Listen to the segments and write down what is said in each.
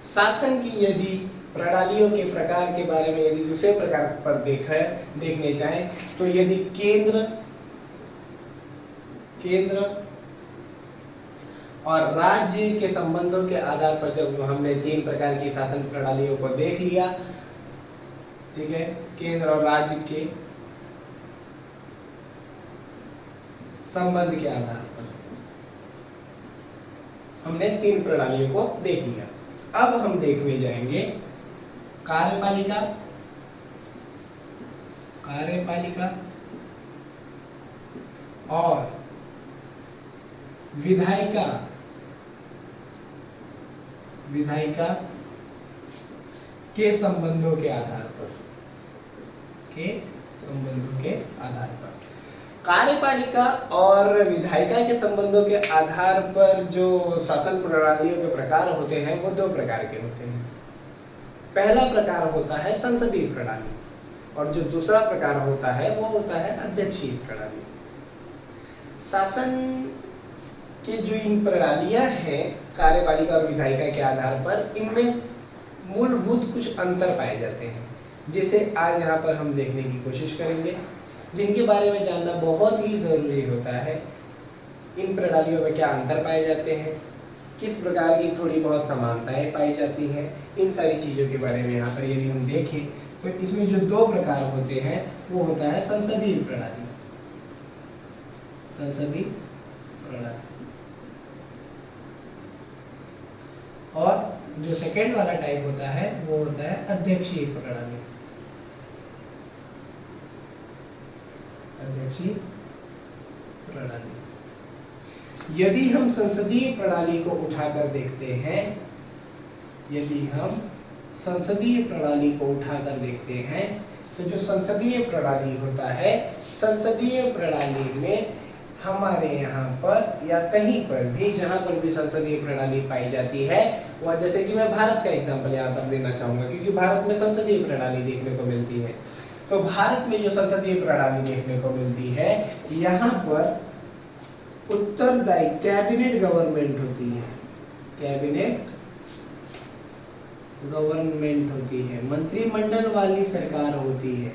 शासन की यदि प्रणालियों के प्रकार के बारे में यदि दूसरे प्रकार पर देखने जाएं तो यदि केंद्र और राज्य के संबंधों के आधार पर जब हमने 3 प्रकार की शासन प्रणालियों को देख लिया, ठीक है, केंद्र और राज्य के संबंध के आधार पर हमने 3 प्रणालियों को देख लिया। अब हम देखने जाएंगे कार्यपालिका और विधायिका के संबंधों के आधार पर कार्यपालिका और विधायिका के संबंधों के आधार पर जो शासन प्रणालियों के प्रकार होते हैं वो 2 प्रकार के होते हैं। पहला प्रकार होता है संसदीय प्रणाली और जो दूसरा प्रकार होता है वो होता है अध्यक्षीय प्रणाली। शासन की जो इन प्रणालियां हैं कार्यपालिका और विधायिका के आधार पर, इनमें मूलभूत कुछ अंतर पाए जाते हैं, जिसे आज यहाँ पर हम देखने की कोशिश करेंगे, जिनके बारे में जानना बहुत ही ज़रूरी होता है। इन प्रणालियों में क्या अंतर पाए जाते हैं, किस प्रकार की थोड़ी बहुत समानताएं पाई जाती हैं, इन सारी चीज़ों के बारे में यहाँ पर यदि हम देखें तो इसमें जो 2 प्रकार होते हैं वो होता है संसदीय प्रणाली और जो सेकेंड वाला टाइप होता है वो होता है अध्यक्षीय प्रणाली। यदि हम संसदीय प्रणाली को उठाकर देखते हैं, तो जो संसदीय प्रणाली होता है, संसदीय प्रणाली में हमारे यहाँ पर या कहीं पर भी जहाँ पर भी संसदीय प्रणाली पाई जाती है, वह जैसे कि मैं भारत का एग्जांपल यहाँ पर लेना चाहूँगा क्योंकि भारत में संसदीय प्रणाली देखने को मिलती है। तो भारत में जो संसदीय प्रणाली देखने को मिलती है, यहाँ पर उत्तरदायी कैबिनेट गवर्नमेंट होती है, मंत्रिमंडल वाली सरकार होती है,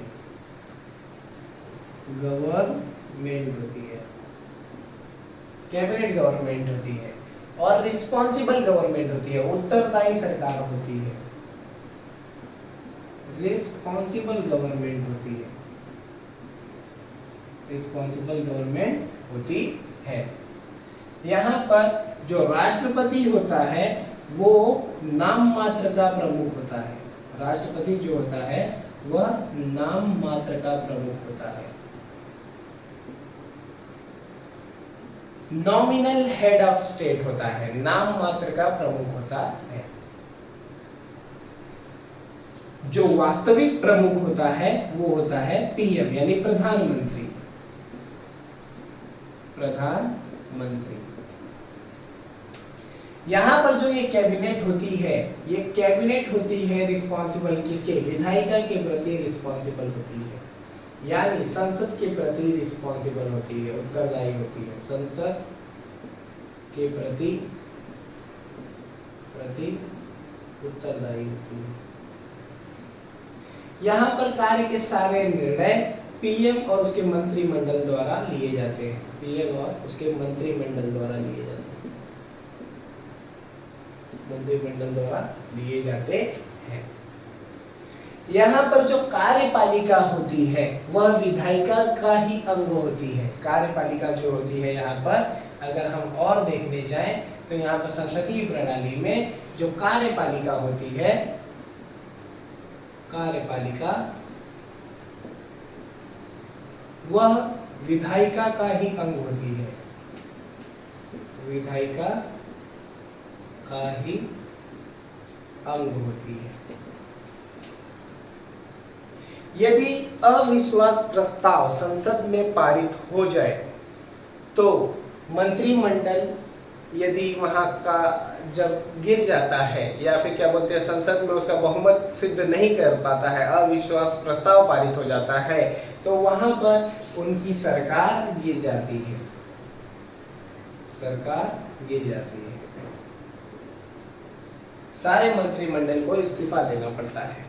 कैबिनेट गवर्नमेंट होती है और रिस्पॉन्सिबल गवर्नमेंट होती है, उत्तरदायी सरकार होती है, रिस्पॉन्सिबल गवर्नमेंट होती है। यहाँ पर जो राष्ट्रपति होता है वो नाम मात्र का प्रमुख होता है। राष्ट्रपति जो होता है वह नाम मात्र का प्रमुख होता है। नॉमिनल हेड ऑफ स्टेट होता है, नाम मात्र का प्रमुख होता है। जो वास्तविक प्रमुख होता है वो होता है पीएम यानी प्रधानमंत्री। यहाँ पर जो ये कैबिनेट होती है रिस्पॉन्सिबल किसके? विधायिका के प्रति रिस्पॉन्सिबल होती है, यानी संसद के प्रति रिस्पॉन्सिबल होती है, उत्तरदायी होती है, संसद के प्रति उत्तरदायी होती है। यहाँ पर कार्य के सारे निर्णय पीएम और उसके मंत्रिमंडल द्वारा लिए जाते हैं। यहाँ पर जो कार्यपालिका होती है वह विधायिका का ही अंग होती है। कार्यपालिका जो होती है यहाँ पर अगर हम और देखने जाएं तो यहाँ पर संसदीय प्रणाली में जो कार्यपालिका होती है, वह विधायिका का ही अंग होती है, यदि अविश्वास प्रस्ताव संसद में पारित हो जाए तो मंत्रिमंडल यदि वहां का जब गिर जाता है या फिर क्या बोलते हैं संसद में उसका बहुमत सिद्ध नहीं कर पाता है, अविश्वास प्रस्ताव पारित हो जाता है, तो वहां पर उनकी सरकार गिर जाती है। सारे मंत्रिमंडल को इस्तीफा देना पड़ता है।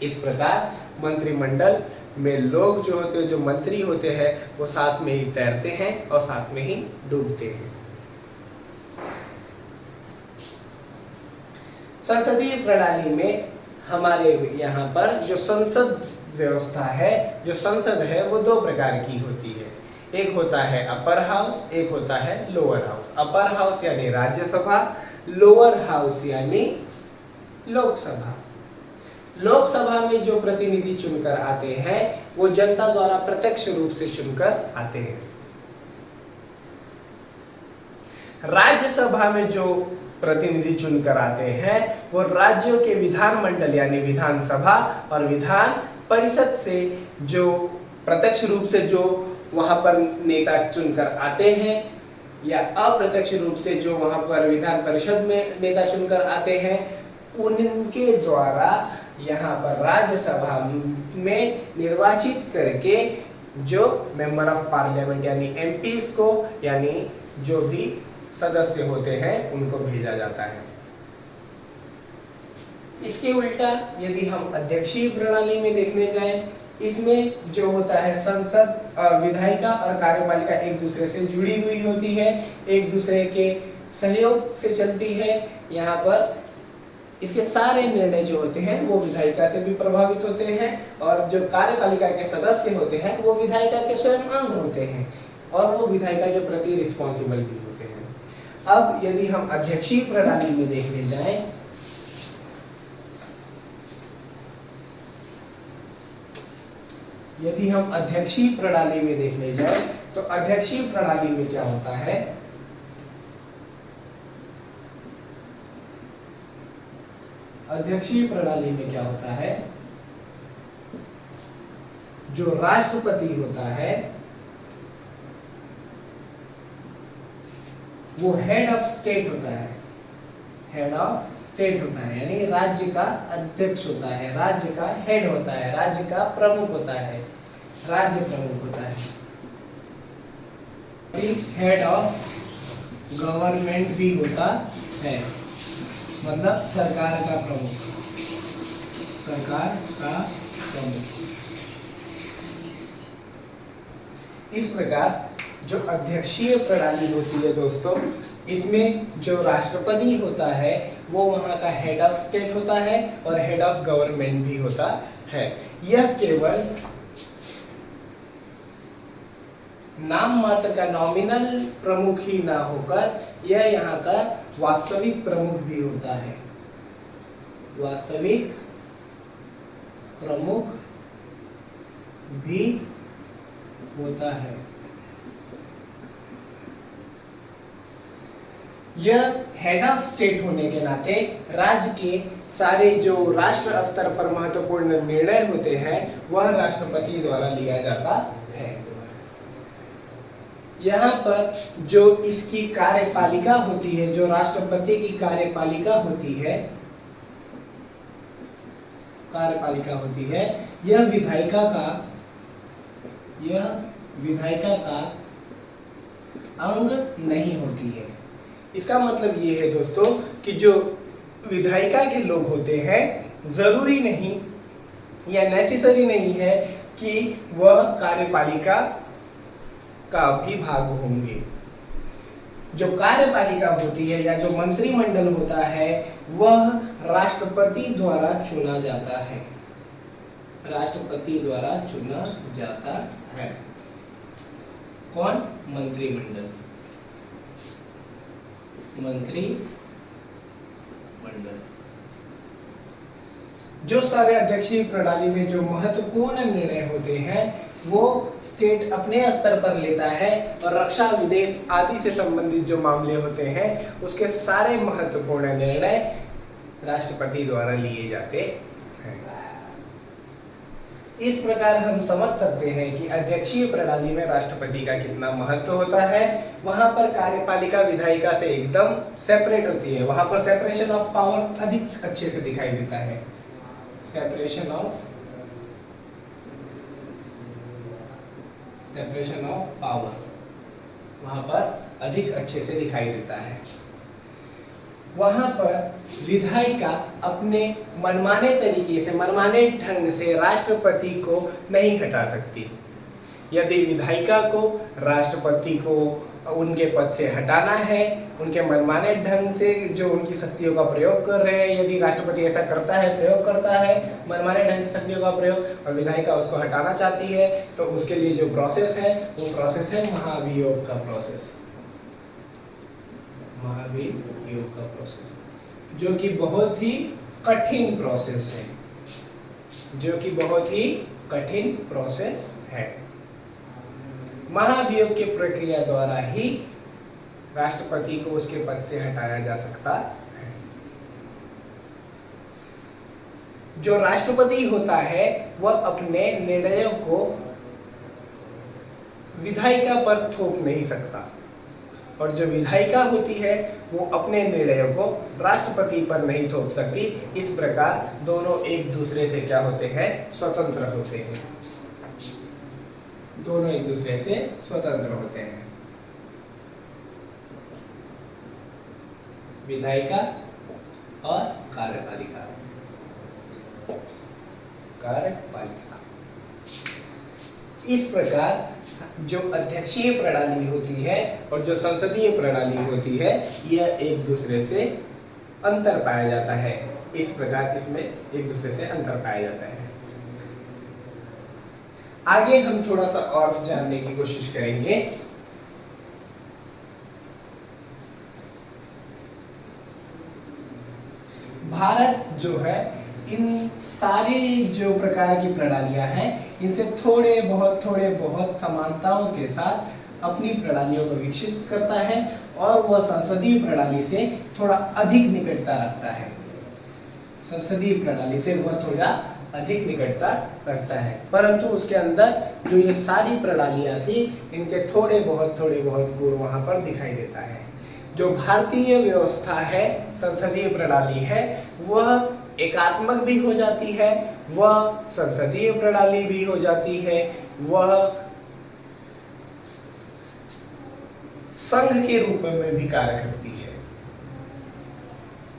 इस प्रकार मंत्रिमंडल में लोग जो होते हैं, जो मंत्री होते हैं, वो साथ में ही तैरते हैं और साथ में ही डूबते हैं। संसदीय प्रणाली में हमारे यहाँ पर जो संसद व्यवस्था है, जो संसद है, वो दो प्रकार की होती है। एक होता है अपर हाउस, एक होता है लोअर हाउस। अपर हाउस यानी राज्यसभा, लोअर हाउस यानी लोकसभा। लोकसभा में जो प्रतिनिधि चुनकर आते हैं वो जनता द्वारा प्रत्यक्ष रूप से चुनकर आते हैं। राज्यसभा में जो प्रतिनिधि चुनकर आते हैं वो राज्यों के विधानमंडल यानी विधानसभा और विधान परिषद से जो प्रत्यक्ष रूप से जो वहां पर नेता चुनकर आते हैं या अप्रत्यक्ष रूप से जो वहां पर विधान परिषद में नेता चुनकर आते हैं, उनके द्वारा यहाँ पर राज्यसभा में निर्वाचित करके जो मेंबर ऑफ पार्लियामेंट यानी एमपीज को, यानी जो भी सदस्य होते हैं, उनको भेजा जाता है। इसके उल्टा यदि हम अध्यक्षीय प्रणाली में देखने जाएं, इसमें जो होता है संसद, विधायिका और कार्यपालिका एक दूसरे से जुड़ी हुई होती है, एक दूसरे के सहयोग से चलती है। यहाँ पर इसके सारे निर्णय जो होते हैं वो विधायिका से भी प्रभावित होते हैं और जो कार्यपालिका के सदस्य होते हैं वो विधायिका के स्वयं अंग होते हैं और वो विधायिका के प्रति रिस्पॉन्सिबल भी होते हैं। अब यदि हम अध्यक्षीय प्रणाली में देखने जाएं, यदि हम अध्यक्षीय प्रणाली में देखने जाएं तो अध्यक्षीय प्रणाली में क्या होता है, अध्यक्षीय प्रणाली में क्या होता है, जो राष्ट्रपति होता है वो हेड ऑफ स्टेट होता है, हेड ऑफ स्टेट होता है, यानी राज्य का अध्यक्ष होता है, राज्य का हेड होता है, राज्य का प्रमुख होता है, राज्य प्रमुख होता है। हेड ऑफ गवर्नमेंट भी होता है, मतलब सरकार का प्रमुख, सरकार का प्रमुख। इस प्रकार जो अध्यक्षीय प्रणाली होती है दोस्तों, इसमें जो राष्ट्रपति होता है वो वहां का हेड ऑफ स्टेट होता है और हेड ऑफ गवर्नमेंट भी होता है। यह केवल नाम मात्र का नॉमिनल प्रमुख ही ना होकर यह यहाँ का वास्तविक प्रमुख भी होता है, वास्तविक प्रमुख भी होता है। यह हेड ऑफ स्टेट होने के नाते राज्य के सारे जो राष्ट्र स्तर पर महत्वपूर्ण निर्णय होते हैं वह राष्ट्रपति द्वारा लिया जाता है। यहाँ पर जो इसकी कार्यपालिका होती है, जो राष्ट्रपति की कार्यपालिका होती है, यह विधायिका का अंग नहीं होती है। इसका मतलब ये है दोस्तों कि जो विधायिका के लोग होते हैं जरूरी नहीं या नेसेसरी नहीं है कि वह कार्यपालिका का भी भाग होंगे। जो कार्यपालिका होती है या जो मंत्रिमंडल होता है वह राष्ट्रपति द्वारा चुना जाता है, राष्ट्रपति द्वारा चुना जाता है। कौन? मंत्रिमंडल, मंत्रिमंडल। जो सारे अध्यक्षीय प्रणाली में जो महत्वपूर्ण निर्णय होते हैं वो स्टेट अपने स्तर पर लेता है और रक्षा, विदेश आदि से संबंधित जो मामले होते हैं उसके सारे महत्वपूर्ण निर्णय राष्ट्रपति द्वारा लिए जाते हैं। इस प्रकार हम समझ सकते हैं कि अध्यक्षीय प्रणाली में राष्ट्रपति का कितना महत्व होता है। वहां पर कार्यपालिका विधायिका से एकदम सेपरेट होती है, वहां पर सेपरेशन ऑफ पावर अधिक अच्छे से दिखाई देता है, सेपरेशन ऑफ पावर वहां पर अधिक अच्छे से दिखाई देता है। वहां पर विधायिका अपने मनमाने तरीके से, मनमाने ढंग से राष्ट्रपति को नहीं हटा सकती। यदि विधायिका को राष्ट्रपति को उनके पद से हटाना है, उनके मनमाने ढंग से जो उनकी शक्तियों का प्रयोग कर रहे हैं, यदि राष्ट्रपति ऐसा करता है, प्रयोग करता है मनमाने ढंग से शक्तियों का प्रयोग, और विधायिका उसको हटाना चाहती है, तो उसके लिए जो प्रोसेस है वो प्रोसेस है महाभियोग का प्रोसेस। महाभियोग का प्रोसेस जो कि बहुत ही कठिन प्रोसेस है, जो कि बहुत ही कठिन प्रोसेस है। महाभियोग की प्रक्रिया द्वारा ही राष्ट्रपति को उसके पद से हटाया जा सकता है। जो राष्ट्रपति होता है वह अपने निर्णयों को विधायिका पर थोप नहीं सकता, और जो विधायिका होती है वो अपने निर्णयों को राष्ट्रपति पर नहीं थोप सकती। इस प्रकार दोनों एक दूसरे से क्या होते हैं? स्वतंत्र होते हैं। दोनों एक दूसरे से स्वतंत्र होते हैं। विधायिका और कार्यपालिका। कार्यपालिका इस प्रकार जो अध्यक्षीय प्रणाली होती है और जो संसदीय प्रणाली होती है, यह एक दूसरे से अंतर पाया जाता है। इस प्रकार इसमें एक दूसरे से अंतर पाया जाता है। आगे हम थोड़ा सा और जानने की कोशिश करेंगे। भारत जो है इन सारी जो प्रकार की प्रणालियां हैं, इनसे थोड़े बहुत समानताओं के साथ अपनी प्रणालियों को विकसित करता है, और वह संसदीय प्रणाली से थोड़ा अधिक निकटता रखता है। संसदीय प्रणाली से वह थोड़ा अधिक निकटता रखता है, परंतु उसके अंदर जो ये सारी प्रणालियां थी, इनके थोड़े बहुत गुण वहां पर दिखाई देता है। जो भारतीय व्यवस्था है, संसदीय प्रणाली है, वह एकात्मक भी हो जाती है, वह संसदीय प्रणाली भी हो जाती है, वह संघ के रूप में भी कार्य करती है।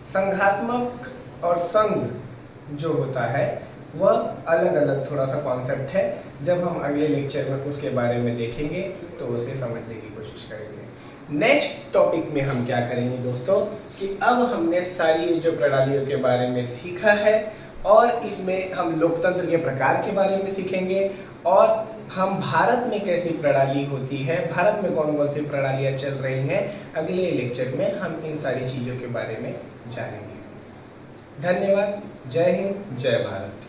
संघात्मक और संघ जो होता है वह अलग अलग थोड़ा सा कॉन्सेप्ट है। जब हम अगले लेक्चर में उसके बारे में देखेंगे तो उसे समझने की कोशिश करेंगे। नेक्स्ट टॉपिक में हम क्या करेंगे दोस्तों, कि अब हमने सारी जो प्रणालियों के बारे में सीखा है, और इसमें हम लोकतंत्र के प्रकार के बारे में सीखेंगे, और हम भारत में कैसी प्रणाली होती है, भारत में कौन कौन सी प्रणालियाँ चल रही हैं, अगले लेक्चर में हम इन सारी चीज़ों के बारे में जानेंगे। धन्यवाद। जय हिंद, जय भारत।